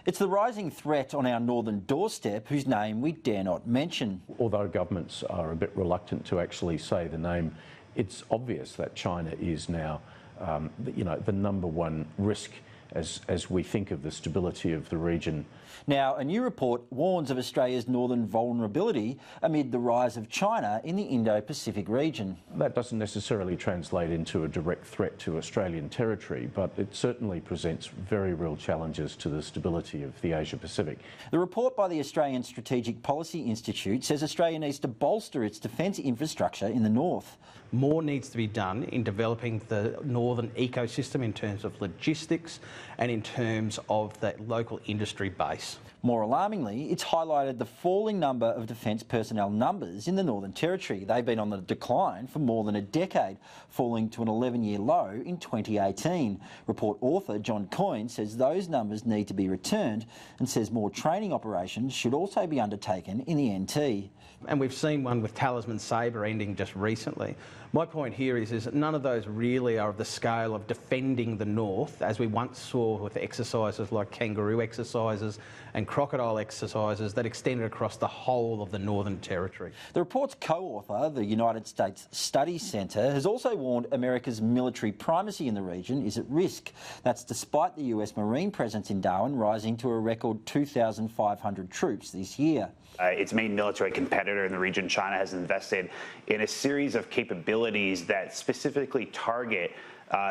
It's the rising threat on our northern doorstep whose name we dare not mention. Although governments are a bit reluctant to actually say the name, it's obvious that China is now the number one risk as we think of the stability of the region. Now, a new report warns of Australia's northern vulnerability amid the rise of China in the Indo-Pacific region. That doesn't necessarily translate into a direct threat to Australian territory, but it certainly presents very real challenges to the stability of the Asia-Pacific. The report by the Australian Strategic Policy Institute says Australia needs to bolster its defence infrastructure in the north. More needs to be done in developing the northern ecosystem in terms of logistics and in terms of that local industry base. More alarmingly, it's highlighted the falling number of defence personnel numbers in the Northern Territory. They've been on the decline for more than a decade, falling to an 11-year low in 2018. Report author John Coyne says those numbers need to be returned and says more training operations should also be undertaken in the NT. And we've seen one with Talisman Sabre ending just recently. My point here is that none of those really are of the scale of defending the north, as we once saw with exercises like kangaroo exercises and crocodile exercises that extended across the whole of the Northern Territory. The report's co-author, the United States Study Centre, has also warned America's military primacy in the region is at risk. That's despite the US Marine presence in Darwin rising to a record 2,500 troops this year. Its main military competitor in the region, China, has invested in a series of capabilities that specifically target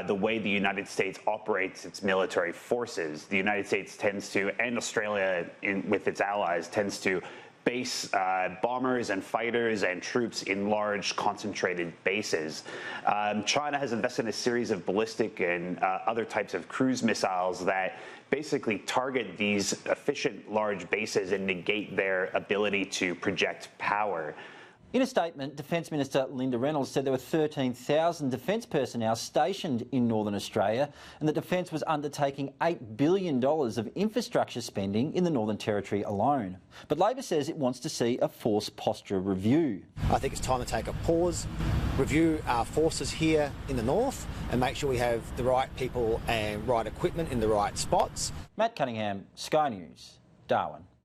the way the United States operates its military forces. The United States tends to, and Australia with its allies, tends to base bombers and fighters and troops in large concentrated bases. China has invested in a series of ballistic and other types of cruise missiles that basically target these efficient large bases and negate their ability to project power. In a statement, Defence Minister Linda Reynolds said there were 13,000 defence personnel stationed in Northern Australia and that Defence was undertaking $8 billion of infrastructure spending in the Northern Territory alone. But Labor says it wants to see a force posture review. I think it's time to take a pause, review our forces here in the north and make sure we have the right people and right equipment in the right spots. Matt Cunningham, Sky News, Darwin.